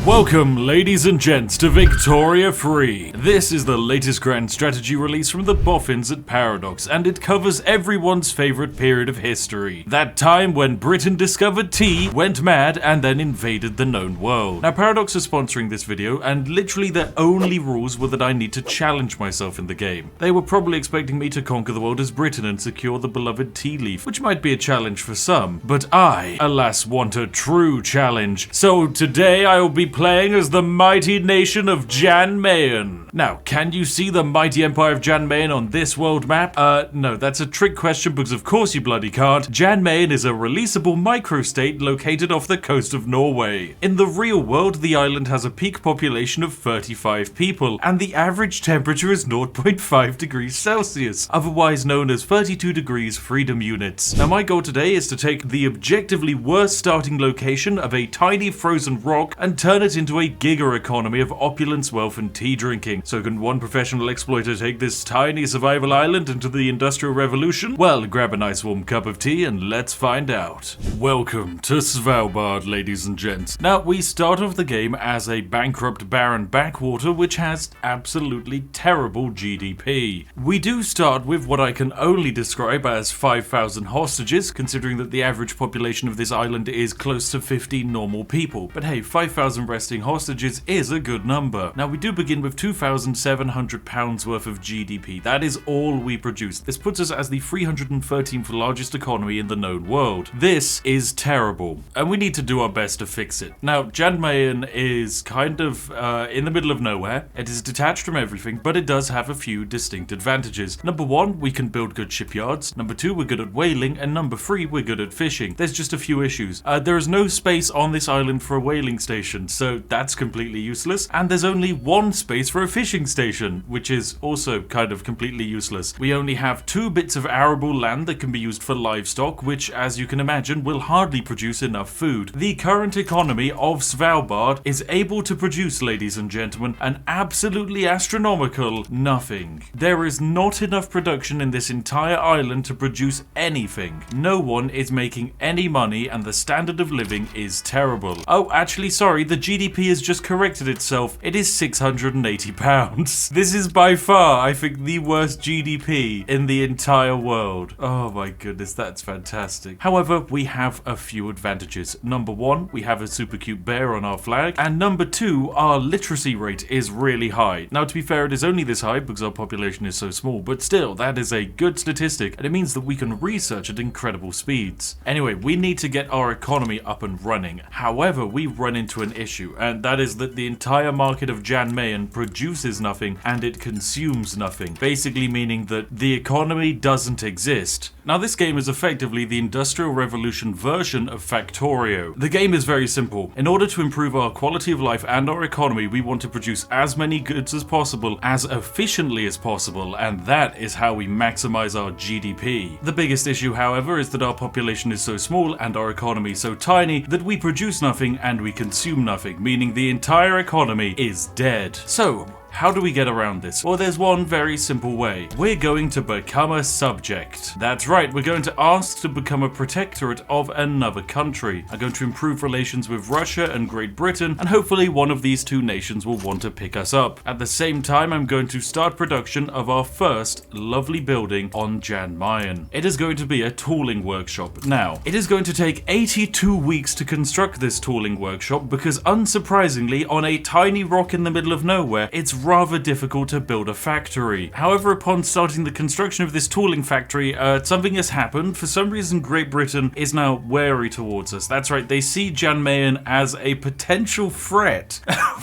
Welcome, ladies and gents, to Victoria Free. This is the latest grand strategy release from the boffins at Paradox, and it covers everyone's favorite period of history. That time when Britain discovered tea, went mad, and then invaded the known world. Now, Paradox is sponsoring this video, and literally their only rules were that I need to challenge myself in the game. They were probably expecting me to conquer the world as Britain and secure the beloved tea leaf, which might be a challenge for some, but I, alas, want a true challenge. So today I will be playing as the mighty nation of Jan Mayen. Now, can you see the mighty empire of Jan Mayen on this world map? No, that's a trick question because of course you bloody can't. Jan Mayen is a releasable microstate located off the coast of Norway. In the real world, the island has a peak population of 35 people, and the average temperature is 0.5 degrees Celsius, otherwise known as 32 degrees freedom units. Now, my goal today is to take the objectively worst starting location of a tiny frozen rock and turn it into a giga economy of opulence, wealth, and tea drinking. So can one professional exploiter take this tiny survival island into the Industrial Revolution? Well, grab a nice warm cup of tea and let's find out. Welcome to Svalbard, ladies and gents. Now, we start off the game as a bankrupt barren backwater which has absolutely terrible GDP. We do start with what I can only describe as 5,000 hostages, considering that the average population of this island is close to 50 normal people. But hey, 5,000 resting hostages is a good number. Now, we do begin with £2,700 worth of GDP. That is all we produce. This puts us as the 313th largest economy in the known world. This is terrible, and we need to do our best to fix it. Now, Jan Mayen is kind of in the middle of nowhere. It is detached from everything, but it does have a few distinct advantages. Number one, we can build good shipyards. Number two, we're good at whaling. And number three, we're good at fishing. There's just a few issues. There is no space on this island for a whaling station, so that's completely useless. And there's only one space for a fishing station, which is also kind of completely useless. We only have 2 bits of arable land that can be used for livestock, which, as you can imagine, will hardly produce enough food. The current economy of Svalbard is able to produce, ladies and gentlemen, an absolutely astronomical nothing. There is not enough production in this entire island to produce anything. No one is making any money, and the standard of living is terrible. Oh, actually, sorry, the GDP has just corrected itself. It is £680. This is by far, I think, the worst GDP in the entire world. Oh my goodness, that's fantastic. However, we have a few advantages. Number one, we have a super cute bear on our flag. And number two, our literacy rate is really high. Now, to be fair, it is only this high because our population is so small, but still, that is a good statistic, and it means that we can research at incredible speeds. Anyway, we need to get our economy up and running. However, we run into an issue, and that is that the entire market of Jan Mayen produces nothing and it consumes nothing, basically meaning that the economy doesn't exist. Now, this game is effectively the Industrial Revolution version of Factorio. The game is very simple. In order to improve our quality of life and our economy, we want to produce as many goods as possible, as efficiently as possible, and that is how we maximize our GDP. The biggest issue, however, is that our population is so small and our economy so tiny that we produce nothing and we consume nothing, meaning the entire economy is dead. So, how do we get around this? Well, there's one very simple way. We're going to become a subject. That's right, we're going to ask to become a protectorate of another country. I'm going to improve relations with Russia and Great Britain, and hopefully one of these two nations will want to pick us up. At the same time, I'm going to start production of our first lovely building on Jan Mayen. It is going to be a tooling workshop. Now, it is going to take 82 weeks to construct this tooling workshop because, unsurprisingly, on a tiny rock in the middle of nowhere, it's rather difficult to build a factory. However, upon starting the construction of this tooling factory, something has happened. For some reason, Great Britain is now wary towards us. That's right, they see Jan Mayen as a potential threat.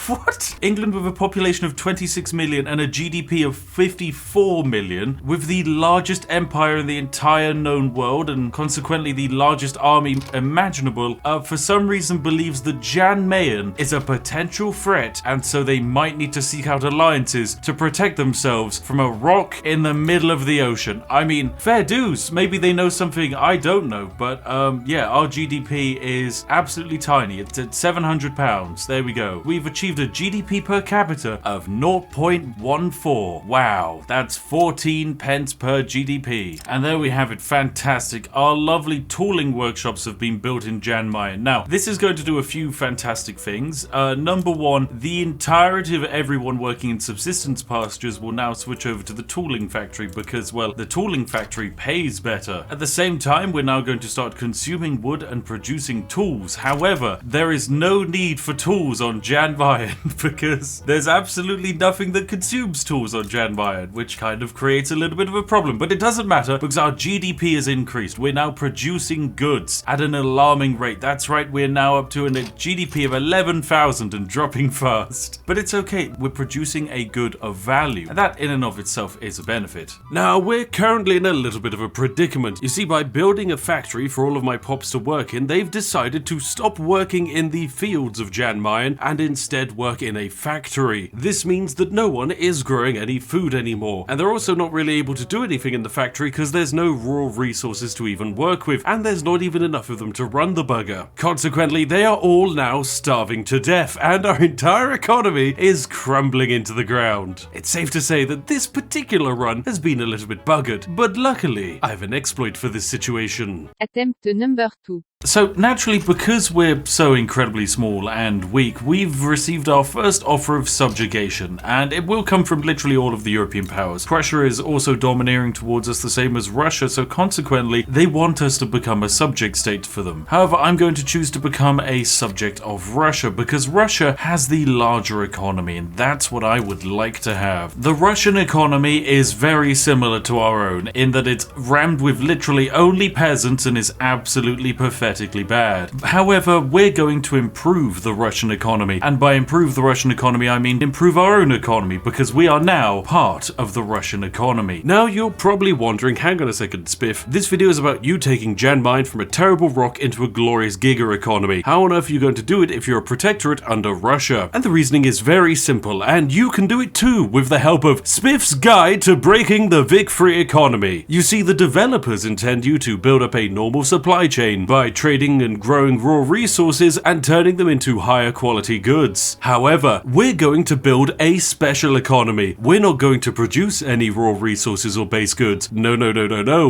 What? England, with a population of 26 million and a GDP of 54 million, with the largest empire in the entire known world and consequently the largest army imaginable, for some reason believes that Jan Mayen is a potential threat, and so they might need to seek out alliances to protect themselves from a rock in the middle of the ocean. I mean, fair dues. Maybe they know something I don't know, but yeah, our GDP is absolutely tiny. It's at £700. There we go. We've achieved achieved a GDP per capita of 0.14. Wow, that's 14 pence per GDP. And there we have it, fantastic. Our lovely tooling workshops have been built in Jan Mayen. Now, this is going to do a few fantastic things. Number one, the entirety of everyone working in subsistence pastures will now switch over to the tooling factory because, well, the tooling factory pays better. At the same time, we're now going to start consuming wood and producing tools. However, there is no need for tools on Jan Mayen because there's absolutely nothing that consumes tools on Jan Mayen, which kind of creates a little bit of a problem. But it doesn't matter because our GDP has increased. We're now producing goods at an alarming rate. That's right, we're now up to a GDP of 11,000 and dropping fast. But it's okay, we're producing a good of value. And that in and of itself is a benefit. Now, we're currently in a little bit of a predicament. You see, by building a factory for all of my pops to work in, they've decided to stop working in the fields of Jan Mayen and instead work in a factory. This means that no one is growing any food anymore. And they're also not really able to do anything in the factory because there's no raw resources to even work with, and there's not even enough of them to run the bugger. Consequently, they are all now starving to death, and our entire economy is crumbling into the ground. It's safe to say that this particular run has been a little bit buggered, but luckily, I have an exploit for this situation. Attempt number 2. So naturally, because we're so incredibly small and weak, we've received our first offer of subjugation, and it will come from literally all of the European powers. Prussia is also domineering towards us the same as Russia, so consequently, they want us to become a subject state for them. However, I'm going to choose to become a subject of Russia, because Russia has the larger economy, and that's what I would like to have. The Russian economy is very similar to our own, in that it's rammed with literally only peasants and is absolutely pathetic. Bad. However, we're going to improve the Russian economy, and by improve the Russian economy I mean improve our own economy, because we are now part of the Russian economy. Now you're probably wondering, hang on a second, Spiff, this video is about you taking Jan Mayen from a terrible rock into a glorious giga economy. How on earth are you going to do it if you're a protectorate under Russia? And the reasoning is very simple, and you can do it too with the help of Spiff's Guide to Breaking the Vic-Free Economy. You see, the developers intend you to build up a normal supply chain by trading and growing raw resources and turning them into higher quality goods. However, we're going to build a special economy. We're not going to produce any raw resources or base goods. No.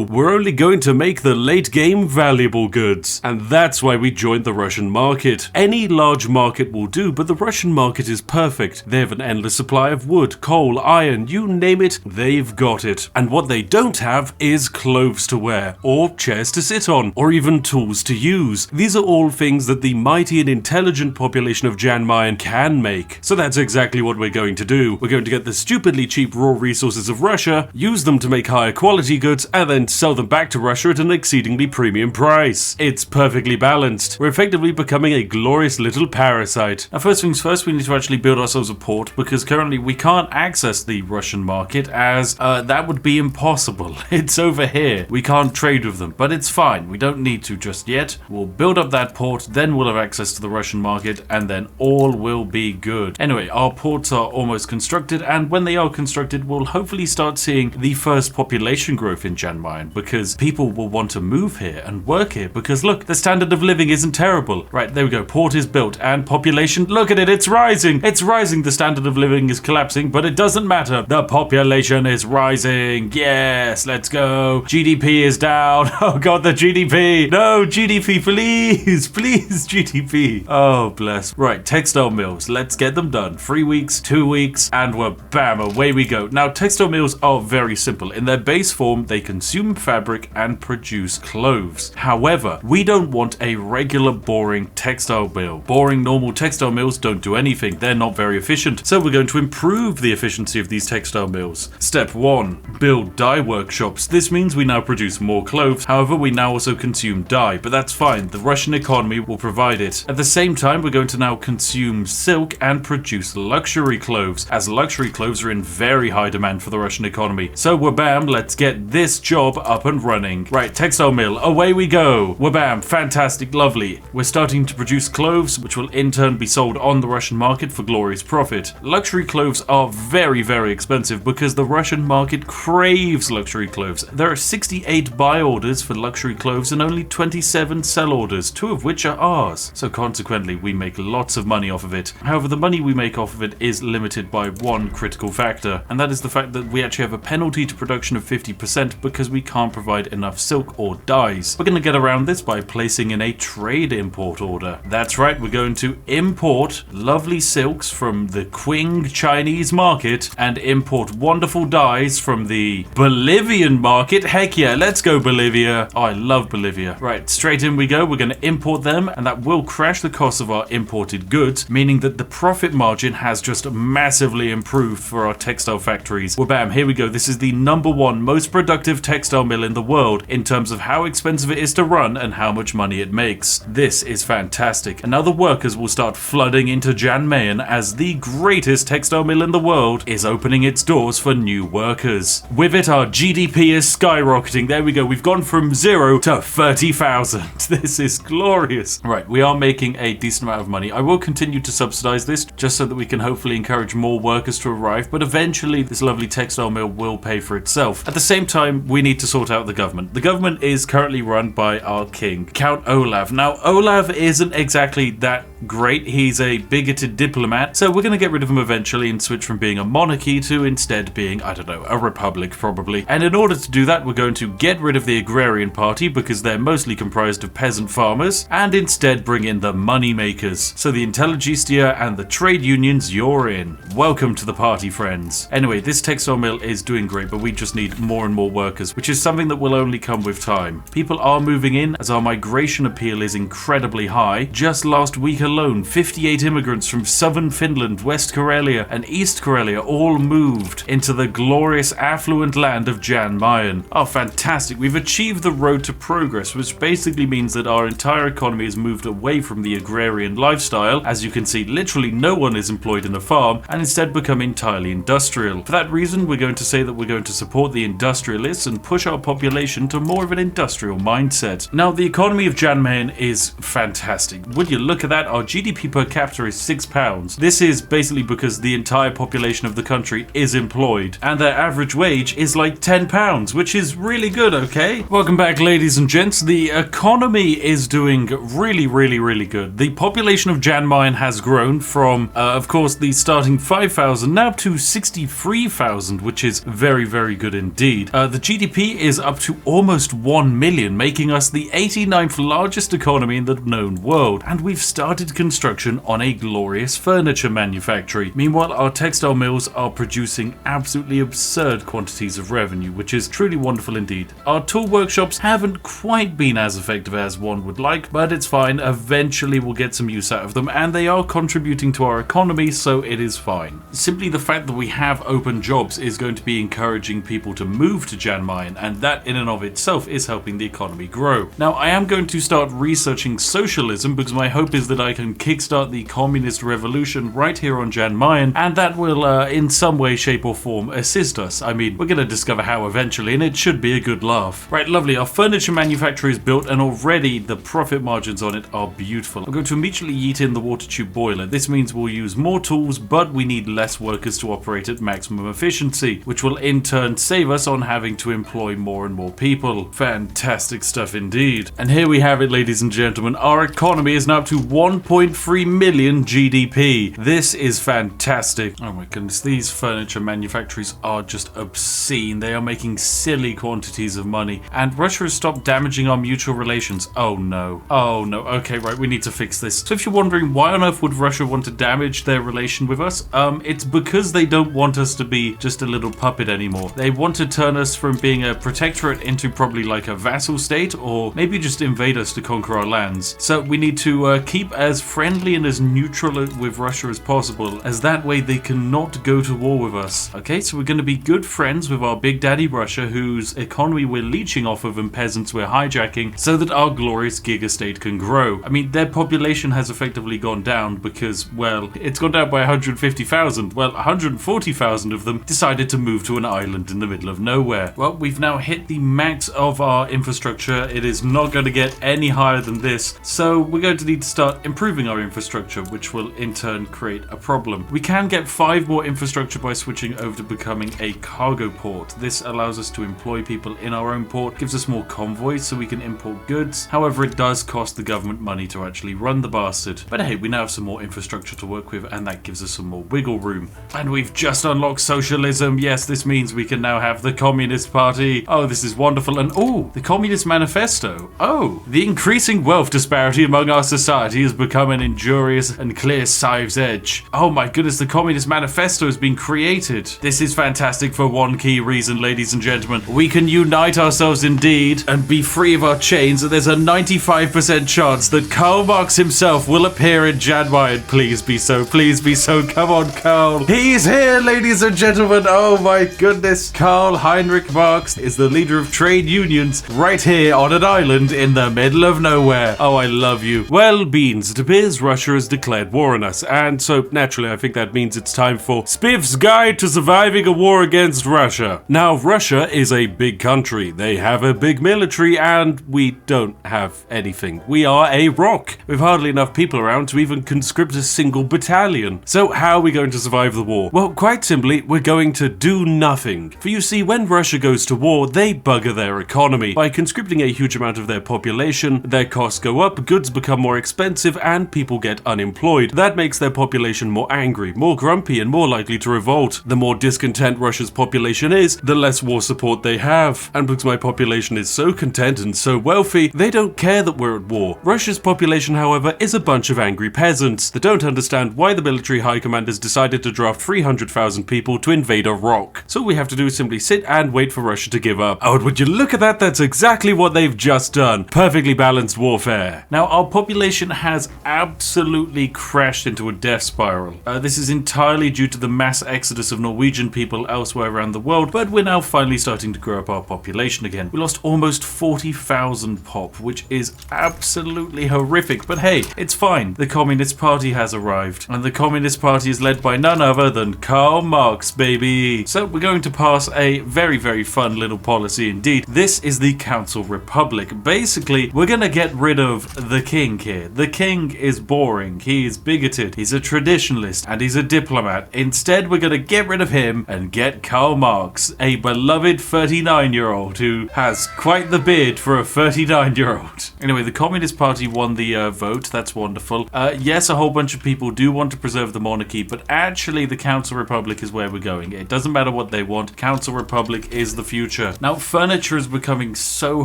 We're only going to make the late game valuable goods. And that's why we joined the Russian market. Any large market will do, but the Russian market is perfect. They have an endless supply of wood, coal, iron, you name it, they've got it. And what they don't have is clothes to wear, or chairs to sit on, or even tools to use. These are all things that the mighty and intelligent population of Jan Mayen can make. So that's exactly what we're going to do. We're going to get the stupidly cheap raw resources of Russia, use them to make higher quality goods, and then sell them back to Russia at an exceedingly premium price. It's perfectly balanced. We're effectively becoming a glorious little parasite. Now, first things first, we need to actually build ourselves a port, because currently we can't access the Russian market, as that would be impossible. It's over here. We can't trade with them, but it's fine. We don't need to just yet. We'll build up that port, then we'll have access to the Russian market, and then all will be good. Anyway, our ports are almost constructed, and when they are constructed, we'll hopefully start seeing the first population growth in Jan Mayen, because people will want to move here and work here, because look, the standard of living isn't terrible. Right, there we go, port is built, and population, look at it, it's rising! It's rising, the standard of living is collapsing, but it doesn't matter. The population is rising, yes, let's go. GDP is down, oh god, the GDP! No, GDP, please GDP. Oh, bless. Right, textile mills. Let's get them done. 3 weeks, 2 weeks, and we're bam, away we go. Now, textile mills are very simple. In their base form, they consume fabric and produce clothes. However, we don't want a regular boring textile mill. Boring normal textile mills don't do anything. They're not very efficient. So we're going to improve the efficiency of these textile mills. Step 1, build dye workshops. This means we now produce more clothes. However, we now also consume dye, but that's fine. The Russian economy will provide it. At the same time, we're going to now consume silk and produce luxury clothes, as luxury clothes are in very high demand for the Russian economy. So wabam, let's get this job up and running. Right, textile mill, away we go. Wabam, fantastic, lovely. We're starting to produce clothes, which will in turn be sold on the Russian market for glorious profit. Luxury clothes are very, very expensive because the Russian market craves luxury clothes. There are 68 buy orders for luxury clothes and only 27 7 sell orders, 2 of which are ours. So consequently, we make lots of money off of it. However, the money we make off of it is limited by one critical factor, and that is the fact that we actually have a penalty to production of 50% because we can't provide enough silk or dyes. We're going to get around this by placing in a trade import order. That's right, we're going to import lovely silks from the Qing Chinese market and import wonderful dyes from the Bolivian market. Heck yeah, let's go Bolivia. Oh, I love Bolivia. Right, straight in we go. We're going to import them, and that will crash the cost of our imported goods, meaning that the profit margin has just massively improved for our textile factories. Well, bam, here we go. This is the #1 most productive textile mill in the world in terms of how expensive it is to run and how much money it makes. This is fantastic. And now the workers will start flooding into Jan Mayen as the greatest textile mill in the world is opening its doors for new workers. With it, our GDP is skyrocketing. There we go. We've gone from 0 to 30,000. This is glorious. Right, we are making a decent amount of money. I will continue to subsidize this just so that we can hopefully encourage more workers to arrive, but eventually this lovely textile mill will pay for itself. At the same time, we need to sort out the government. The government is currently run by our king, Count Olav. Now, Olav isn't exactly that great. He's a bigoted diplomat, so we're going to get rid of him eventually and switch from being a monarchy to instead being, I don't know, a republic probably. And in order to do that, we're going to get rid of the agrarian party because they're mostly comprised of peasant farmers, and instead bring in the money makers. So the intelligentsia and the trade unions, you're in. Welcome to the party, friends. Anyway, this textile mill is doing great, but we just need more and more workers, which is something that will only come with time. People are moving in as our migration appeal is incredibly high. Just last week alone, 58 immigrants from southern Finland, West Karelia and East Karelia all moved into the glorious affluent land of Jan Mayen. Oh, fantastic. We've achieved the road to progress, which basically means that our entire economy has moved away from the agrarian lifestyle. As you can see, literally no one is employed in a farm and instead become entirely industrial. For that reason, we're going to say that we're going to support the industrialists and push our population to more of an industrial mindset. Now, the economy of Jan Mayen is fantastic. Would you look at that? Our GDP per capita is £6. This is basically because the entire population of the country is employed, and their average wage is like £10, which is really good, okay? Welcome back, ladies and gents. The economy is doing really good. The population of Jan Mayen has grown from, of course, the starting 5,000 now to 63,000, which is very good indeed. The GDP is up to almost 1 million, making us the 89th largest economy in the known world, and we've started construction on a glorious furniture manufactory. Meanwhile, our textile mills are producing absolutely absurd quantities of revenue, which is truly wonderful indeed. Our tool workshops haven't quite been as effective as one would like, but it's fine. Eventually we'll get some use out of them, and they are contributing to our economy, so it is fine. Simply the fact that we have open jobs is going to be encouraging people to move to Jan Mayen, and that in and of itself is helping the economy grow. Now, I am going to start researching socialism because my hope is that I can kickstart the communist revolution right here on Jan Mayen, and that will in some way, shape or form assist us. I mean, we're going to discover how eventually, and it should be a good laugh. Right, lovely. Our furniture manufactory is built, and already the profit margins on it are beautiful. I'm going to immediately yeet in the water tube boiler. This means we'll use more tools, but we need less workers to operate at maximum efficiency, which will in turn save us on having to employ more and more people. Fantastic stuff indeed. And here we have it, ladies and gentlemen. Our economy is now up to 1.3 million GDP. This is fantastic. Oh my goodness, these furniture manufactories are just obscene. They are making silly quantities of money, and Russia has stopped damaging our mutual relations. Oh no. Oh no. Okay, right, we need to fix this. So if you're wondering why on earth would Russia want to damage their relation with us, it's because they don't want us to be just a little puppet anymore. They want to turn us from being a protectorate into probably like a vassal state, or maybe just invade us to conquer our lands. So we need to keep as friendly and as neutral with Russia as possible, as that way they cannot go to war with us. Okay, so we're going to be good friends with our big daddy Russia, whose economy we're leeching off of and peasants we're hijacking, so that our glorious giga-state can grow. I mean, their population has effectively gone down because, well, it's gone down by 150,000. Well, 140,000 of them decided to move to an island in the middle of nowhere. Well, we've now hit the max of our infrastructure. It is not going to get any higher than this, so we're going to need to start improving our infrastructure, which will in turn create a problem. We can get 5 more infrastructure by switching over to becoming a cargo port. This allows us to employ people in our own port, gives us more convoys so we can import goods, goods. However, it does cost the government money to actually run the bastard. But hey, we now have some more infrastructure to work with, and that gives us some more wiggle room. And we've just unlocked socialism. Yes, this means we can now have the Communist Party. Oh, this is wonderful. And oh, the Communist Manifesto. Oh, the increasing wealth disparity among our society has become an injurious and clear scythe's edge. Oh my goodness, the Communist Manifesto has been created. This is fantastic for one key reason, ladies and gentlemen. We can unite ourselves indeed and be free of our chains, and there's a 95% chance that Karl Marx himself will appear in Jan Mayen. Please be so, please be so. Come on, Karl. He's here, ladies and gentlemen. Oh my goodness. Karl Heinrich Marx is the leader of trade unions right here on an island in the middle of nowhere. Oh, I love you. Well, beans, it appears Russia has declared war on us, and so naturally I think that means it's time for Spiff's Guide to Surviving a War Against Russia. Now, Russia is a big country. They have a big military, and we don't have anything. We are a rock with hardly enough people around to even conscript a single battalion. So how are we going to survive the war? Well, quite simply, we're going to do nothing. For you see, when Russia goes to war, they bugger their economy. By conscripting a huge amount of their population, their costs go up, goods become more expensive, and people get unemployed. That makes their population more angry, more grumpy, and more likely to revolt. The more discontent Russia's population is, the less war support they have. And because my population is so content and so wealthy, they don't care that we're at war. Russia's population, however, is a bunch of angry peasants that don't understand why the military high command has decided to draft 300,000 people to invade a rock. So all we have to do is simply sit and wait for Russia to give up. Oh, and would you look at that? That's exactly what they've just done. Perfectly balanced warfare. Now, our population has absolutely crashed into a death spiral. This is entirely due to the mass exodus of Norwegian people elsewhere around the world, but we're now finally starting to grow up our population again. We lost almost 40,000 pop, which is absolutely horrific, but hey, it's fine. The Communist Party has arrived, and the Communist Party is led by none other than Karl Marx, baby. So we're going to pass a very, very fun little policy indeed. This is the Council Republic. Basically, we're gonna get rid of the king here. The king is boring, he is bigoted, he's a traditionalist, and he's a diplomat. Instead, we're gonna get rid of him and get Karl Marx, a beloved 39-year-old who has quite the beard for a 39-year-old. Anyway, the Communist Party won the vote. That's wonderful. Yes, a whole bunch of people do want to preserve the monarchy, but actually the Council Republic is where we're going. It doesn't matter what they want. Council Republic is the future. Now, furniture is becoming so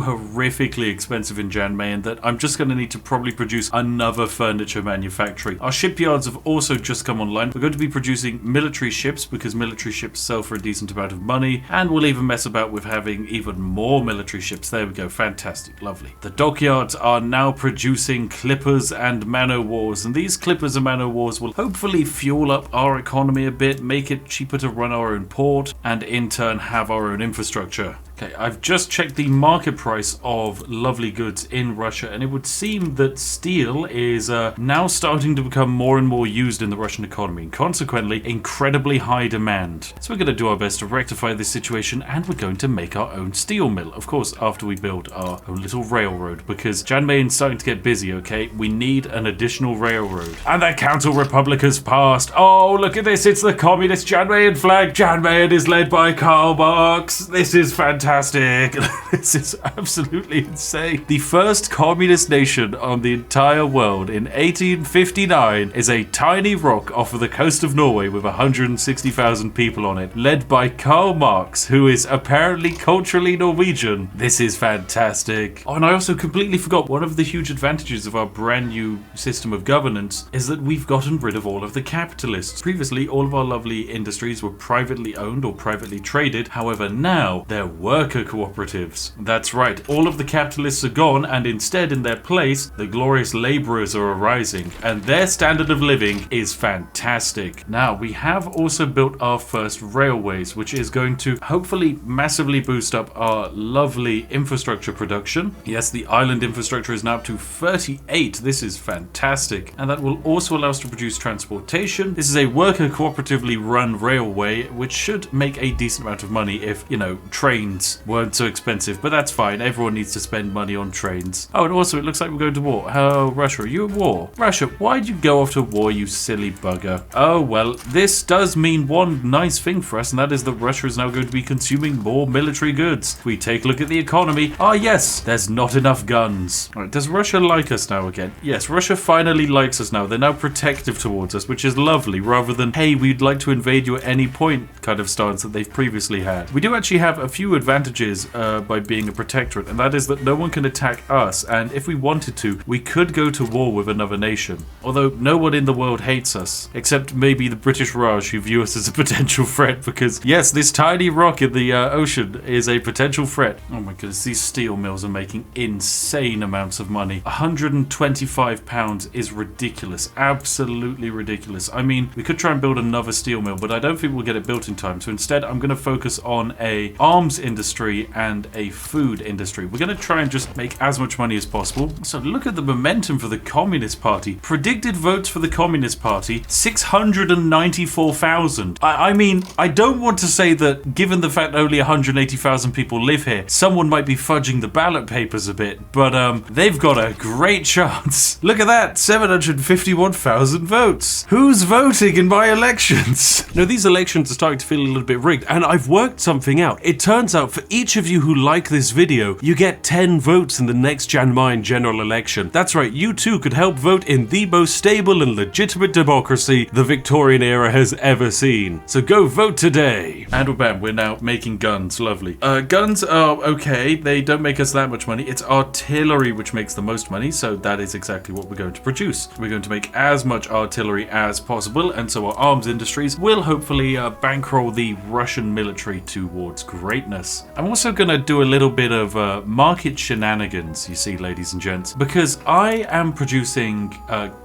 horrifically expensive in Jan Mayen that I'm just going to need to probably produce another furniture manufactory. Our shipyards have also just come online. We're going to be producing military ships because military ships sell for a decent amount of money, and we'll even mess about with having even more military ships. There we go. Fantastic. Lovely. The dockyards are now producing clippers and man-o'-wars, and these clippers and man-o'-wars will hopefully fuel up our economy a bit, make it cheaper to run our own port, and in turn have our own infrastructure. Okay, I've just checked the market price of lovely goods in Russia, and it would seem that steel is now starting to become more and more used in the Russian economy, and consequently incredibly high demand. So we're going to do our best to rectify this situation, and we're going to make our own steel mill, of course, after we build our own little railroad, because Jan Mayen's starting to get busy, okay? We need an additional railroad. And the Council Republic has passed. Oh, look at this, it's the communist Jan Mayen flag. Jan Mayen is led by Karl Marx. This is fantastic. This is absolutely insane. The first communist nation on the entire world in 1859 is a tiny rock off of the coast of Norway with 160,000 people on it, led by Karl Marx, who is apparently culturally Norwegian. This is fantastic. Oh, and I also completely forgot one of the huge advantages of our brand new system of governance is that we've gotten rid of all of the capitalists. Previously, all of our lovely industries were privately owned or privately traded. However, now they're worker cooperatives. That's right, all of the capitalists are gone, and instead in their place, the glorious laborers are arising, and their standard of living is fantastic. Now, we have also built our first railways, which is going to hopefully massively boost up our lovely infrastructure production. Yes, the island infrastructure is now up to 38. This is fantastic. And that will also allow us to produce transportation. This is a worker cooperatively run railway, which should make a decent amount of money if, you know, trains trains weren't so expensive, but that's fine. Everyone needs to spend money on trains. Oh, and also it looks like we're going to war. Oh, Russia, are you at war? Russia, why'd you go off to war, you silly bugger? Oh, well, this does mean one nice thing for us, and that is that Russia is now going to be consuming more military goods. If we take a look at the economy, yes, there's not enough guns. All right, does Russia like us now again? Yes, Russia finally likes us now. They're now protective towards us, which is lovely, rather than, hey, we'd like to invade you at any point kind of stance that they've previously had. We do actually have a few advantages by being a protectorate, and that is that no one can attack us, and if we wanted to, we could go to war with another nation. Although no one in the world hates us, except maybe the British Raj, who view us as a potential threat, because yes, this tiny rock in the ocean is a potential threat. Oh my goodness, these steel mills are making insane amounts of money. £125 is ridiculous, absolutely ridiculous. I mean, we could try and build another steel mill, but I don't think we'll get it built in time, so instead I'm going to focus on a arms industry and a food industry. We're going to try and just make as much money as possible. So look at the momentum for the Communist Party. Predicted votes for the Communist Party, 694,000. I mean, I don't want to say that given the fact only 180,000 people live here, someone might be fudging the ballot papers a bit, but they've got a great chance. Look at that, 751,000 votes. Who's voting in my elections? No, these elections are starting to feel a little bit rigged, and I've worked something out. It turns out for each of you who like this video, you get 10 votes in the next Mayen general election. That's right, you too could help vote in the most stable and legitimate democracy the Victorian era has ever seen. So go vote today. And bam, we're now making guns. Lovely. Guns are okay. They don't make us that much money. It's artillery which makes the most money, so that is exactly what we're going to produce. We're going to make as much artillery as possible, and so our arms industries will hopefully bankroll the Russian military towards greatness. I'm also going to do a little bit of market shenanigans, you see, ladies and gents, because I am producing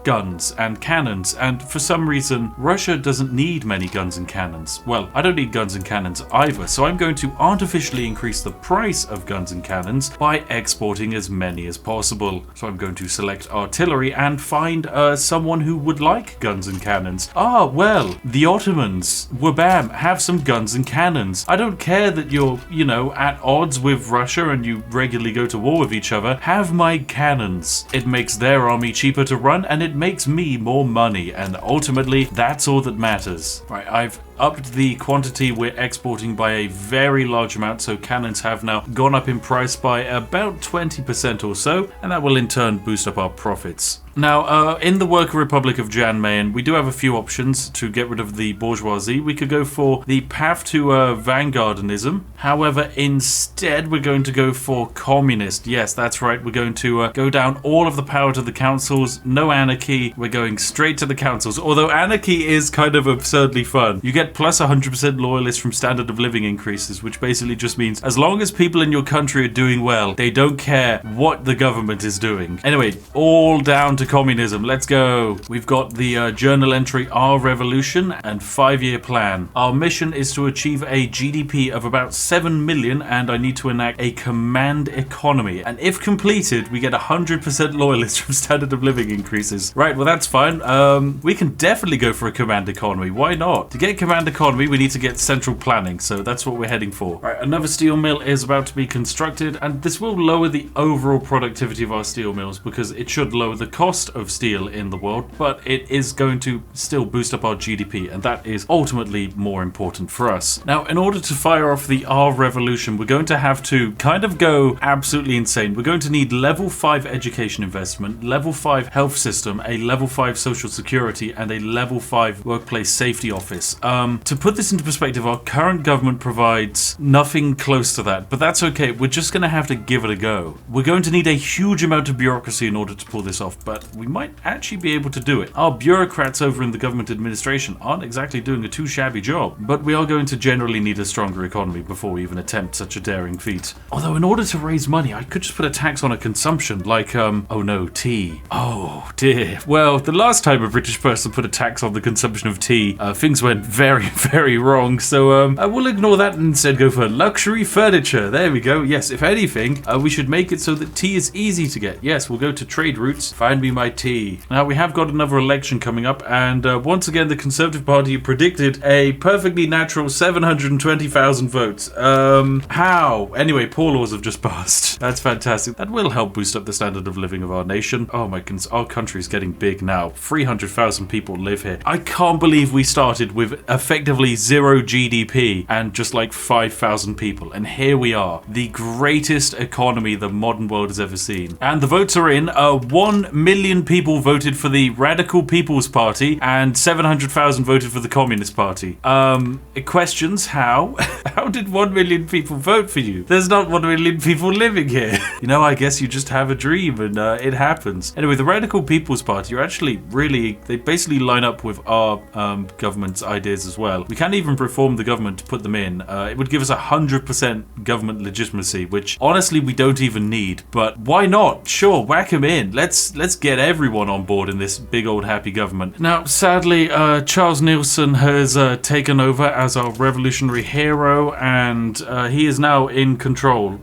guns and cannons, and for some reason Russia doesn't need many guns and cannons. Well, I don't need guns and cannons either, so I'm going to artificially increase the price of guns and cannons by exporting as many as possible. So I'm going to select artillery and find someone who would like guns and cannons. Well, the Ottomans, wabam, have some guns and cannons. I don't care that you're, at odds with Russia and you regularly go to war with each other. Have my cannons. It makes their army cheaper to run, and it makes me more money, and ultimately that's all that matters. Right, I've upped the quantity we're exporting by a very large amount, so cannons have now gone up in price by about 20% or so, and that will in turn boost up our profits. Now, in the Worker Republic of Mayen, we do have a few options to get rid of the bourgeoisie. We could go for the path to vanguardism. However, instead, we're going to go for communist. Yes, that's right. We're going to go down all of the power to the councils. No anarchy. We're going straight to the councils. Although anarchy is kind of absurdly fun. You get plus 100% loyalists from standard of living increases, which basically just means as long as people in your country are doing well, they don't care what the government is doing. Anyway, all down to communism. Let's go. We've got the journal entry, Our Revolution, and 5-year plan. Our mission is to achieve a GDP of about 7 million, and I need to enact a command economy. And if completed, we get 100% loyalists from standard of living increases. Right, well that's fine. We can definitely go for a command economy. Why not? To get command economy, we need to get central planning, so that's what we're heading for. Right, another steel mill is about to be constructed, and this will lower the overall productivity of our steel mills because it should lower the cost of steel in the world, but it is going to still boost up our GDP, and that is ultimately more important for us. Now, in order to fire off the R revolution, we're going to have to kind of go absolutely insane. We're going to need level 5 education investment, level 5 health system, a level 5 social security, and a level 5 workplace safety office. To put this into perspective, our current government provides nothing close to that, but that's okay. We're just going to have to give it a go. We're going to need a huge amount of bureaucracy in order to pull this off, but we might actually be able to do it. Our bureaucrats over in the government administration aren't exactly doing a too shabby job, but we are going to generally need a stronger economy before we even attempt such a daring feat. Although in order to raise money, I could just put a tax on a consumption, like, oh no, tea. Oh dear. Well, the last time a British person put a tax on the consumption of tea, things went very very, very wrong. So I will ignore that and instead go for luxury furniture. There we go. Yes, if anything, we should make it so that tea is easy to get. Yes, we'll go to trade routes. Find me my tea. Now, we have got another election coming up, and once again, the Conservative Party predicted a perfectly natural 720,000 votes. How? Anyway, poor laws have just passed. That's fantastic. That will help boost up the standard of living of our nation. Oh my goodness, our country is getting big now. 300,000 people live here. I can't believe we started with effectively 0 GDP and just like 5,000 people. And here we are, the greatest economy the modern world has ever seen. And the votes are in. 1 million people voted for the Radical People's Party and 700,000 voted for the Communist Party. Questions, how? How did 1 million people vote for you? There's not 1 million people living here. You know, I guess you just have a dream and it happens. Anyway, the Radical People's Party are actually really, they basically line up with our government's ideas as well. We can't even reform the government to put them in. It would give us 100% government legitimacy, which honestly we don't even need. But why not? Sure, whack them in. Let's get everyone on board in this big old happy government. Now, sadly, Charles Nielsen has taken over as our revolutionary hero, and he is now in control.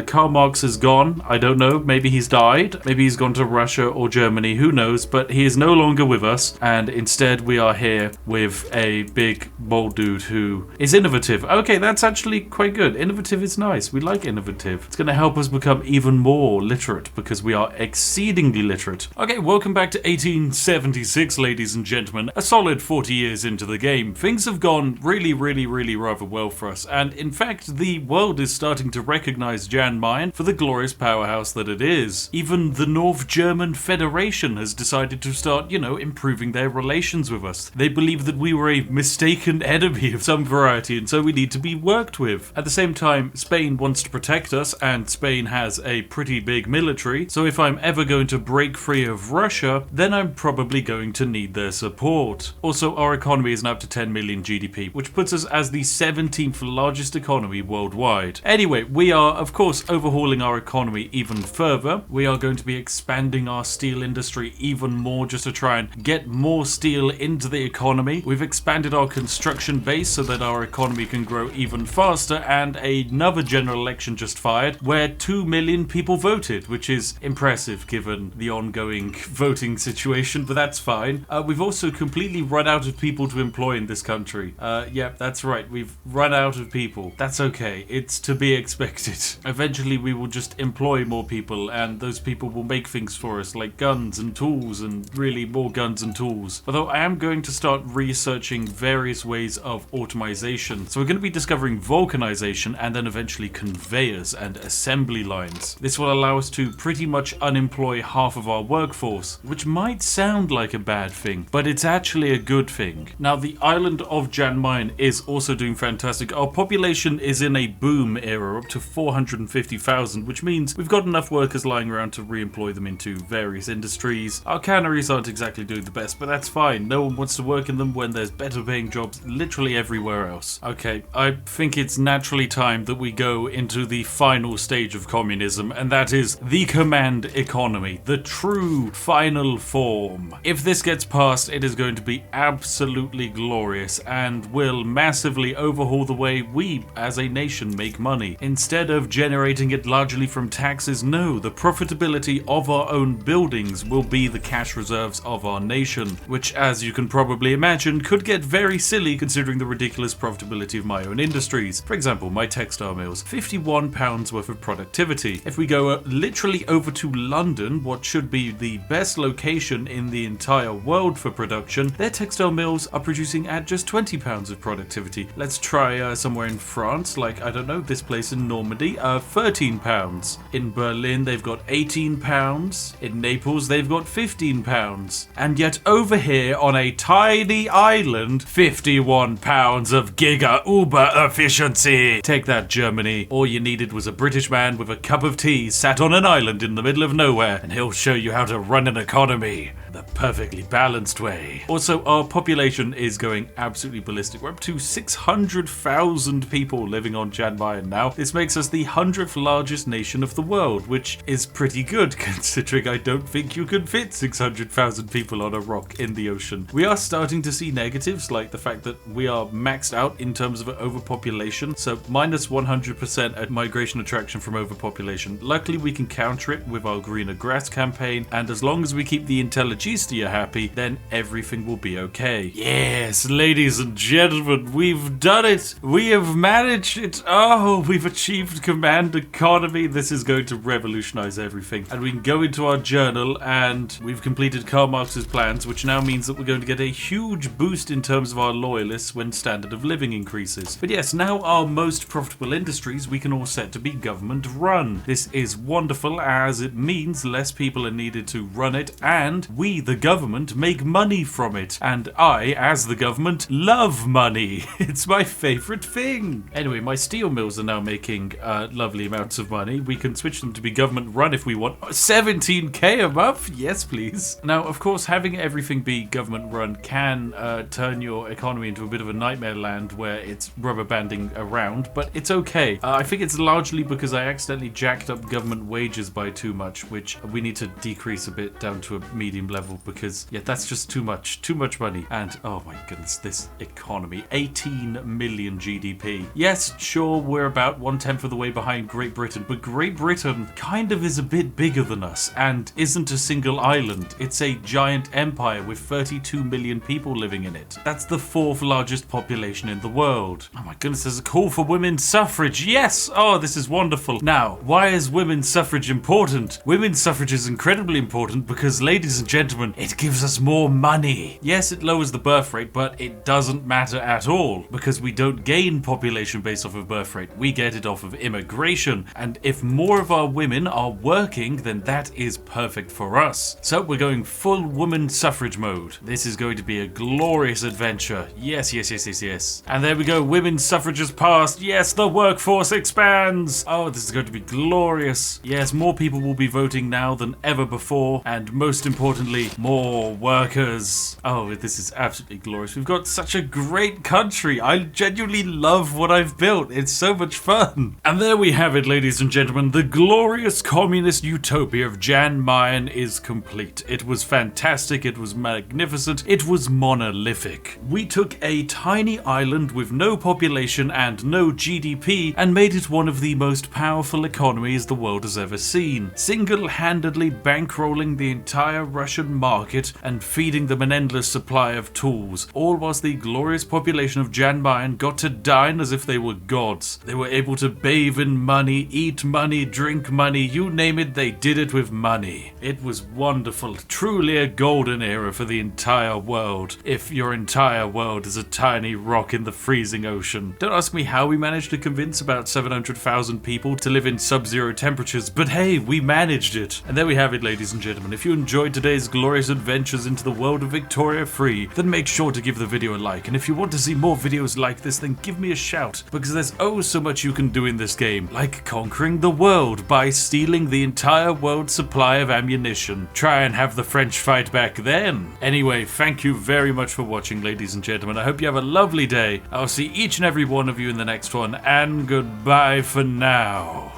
Karl Marx is gone. I don't know. Maybe he's died. Maybe he's gone to Russia or Germany. Who knows? But he is no longer with us, and instead we are here with a big, bold dude who is innovative. Okay, that's actually quite good. Innovative is nice. We like innovative. It's going to help us become even more literate because we are exceedingly literate. Okay, welcome back to 1876, ladies and gentlemen. A solid 40 years into the game. Things have gone really, really, really rather well for us, and in fact, the world is starting to recognize Jan Mayen for the glorious powerhouse that it is. Even the North German Federation has decided to start, you know, improving their relations with us. They believe that we were a mistaken enemy of some variety, and so we need to be worked with. At the same time, Spain wants to protect us, and Spain has a pretty big military, so if I'm ever going to break free of Russia, then I'm probably going to need their support. Also, our economy is now up to 10 million GDP, which puts us as the 17th largest economy worldwide. Anyway, we are, of course, overhauling our economy even further. We are going to be expanding our steel industry even more just to try and get more steel into the economy. We've expanded our construction base so that our economy can grow even faster, and another general election just fired where 2 million people voted, which is impressive given the ongoing voting situation, but that's fine. We've also completely run out of people to employ in this country. Yeah, that's right. We've run out of people. That's okay. It's to be expected. Eventually, we will just employ more people, and those people will make things for us, like guns and tools, and really more guns and tools. Although I am going to start researching various ways of automation. So we're going to be discovering vulcanization and then eventually conveyors and assembly lines. This will allow us to pretty much unemploy half of our workforce, which might sound like a bad thing, but it's actually a good thing. Now, the island of Jan Mayen is also doing fantastic. Our population is in a boom era, up to 450,000, which means we've got enough workers lying around to re-employ them into various industries. Our canneries aren't exactly doing the best, but that's fine. No one wants to work in them when there's better paying jobs literally everywhere else. Okay, I think it's naturally time that we go into the final stage of communism, and that is the command economy, the true final form. If this gets passed, it is going to be absolutely glorious and will massively overhaul the way we as a nation make money. Instead of generating it largely from taxes, no, the profitability of our own buildings will be the cash reserves of our nation, which, as you can probably imagine, could get very silly considering the ridiculous profitability of my own industries. For example, my textile mills, £51 worth of productivity. If we go literally over to London, what should be the best location in the entire world for production, their textile mills are producing at just £20 of productivity. Let's try somewhere in France, like, I don't know, this place in Normandy, £13. In Berlin, they've got £18. In Naples, they've got £15. And yet over here on a tiny island, £51 of giga uber efficiency. Take that, Germany. All you needed was a British man with a cup of tea sat on an island in the middle of nowhere, and he'll show you how to run an economy. the perfectly balanced way. Also, our population is going absolutely ballistic. We're up to 600,000 people living on Jan Mayen now. This makes us the 100th largest nation of the world, which is pretty good considering I don't think you can fit 600,000 people on a rock in the ocean. We are starting to see negatives, like the fact that we are maxed out in terms of overpopulation, so minus 100% at migration attraction from overpopulation. Luckily, we can counter it with our greener grass campaign, and as long as we keep the Intelligencia happy, then everything will be okay. Yes, ladies and gentlemen, we've done it! We have managed it! Oh, we've achieved command economy. This is going to revolutionize everything. And we can go into our journal, and we've completed Karl Marx's plans, which now means that we're going to get a huge boost in terms of our loyalists when standard of living increases. But yes, now our most profitable industries we can all set to be government run. This is wonderful as it means less people are needed to run it, and we, the government, make money from it. And I, as the government, love money. It's my favorite thing. Anyway, my steel mills are now making lovely amounts of money. We can switch them to be government run if we want. 17k a month? Yes, please. Now, of course, having everything be government run can turn your economy into a bit of a nightmare land where it's rubber banding around, but it's okay. I think it's largely because I accidentally jacked up government wages by too much, which we need to decrease a bit down to a medium level because, yeah, that's just too much money. And, oh my goodness, this economy, 18 million GDP. Yes, sure, we're about 1/10 of the way behind Great Britain, but Great Britain kind of is a bit bigger than us and isn't a single island. It's a giant empire with 32 million people living in it. That's the 4th largest population in the world. Oh my goodness, there's a call for women's suffrage. Yes! Oh, this is wonderful. Now, why is women's suffrage important? Women's suffrage is incredibly important because, ladies and gentlemen, it gives us more money. Yes, it lowers the birth rate, but it doesn't matter at all because we don't gain population based off of birth rate. We get it off of immigration. And if more of our women are working, then that is perfect for us. So we're going full woman suffrage mode. This is going to be a glorious adventure. Yes, yes, yes, yes, yes. And there we go. Women's suffrage has passed. Yes, the workforce expands. Oh, this is going to be glorious. Yes, more people will be voting now than ever before. And most importantly, more workers. Oh, this is absolutely glorious. We've got such a great country. I genuinely love what I've built. It's so much fun. And there we have it, ladies and gentlemen. The glorious communist utopia of Jan Mayen is complete. It was fantastic. It was magnificent. It was monolithic. We took a tiny island with no population and no GDP and made it one of the most powerful economies the world has ever seen, single-handedly bankrolling the entire Russian market and feeding them an endless supply of tools, all whilst the glorious population of Jan Mayen got to dine as if they were gods. They were able to bathe in money, eat money, drink money, you name it, they did it with money. It was wonderful, truly a golden era for the entire world, if your entire world is a tiny rock in the freezing ocean. Don't ask me how we managed to convince about 700,000 people to live in sub-zero temperatures, but hey, we managed it. And there we have it, ladies and gentlemen. If you enjoyed today's glorious adventures into the world of Victoria Free, then make sure to give the video a like. And if you want to see more videos like this, then give me a shout, because there's oh so much you can do in this game, like conquering the world by stealing the entire world's supply of ammunition. Try and have the French fight back then. Anyway, thank you very much for watching, ladies and gentlemen. I hope you have a lovely day. I'll see each and every one of you in the next one, and goodbye for now.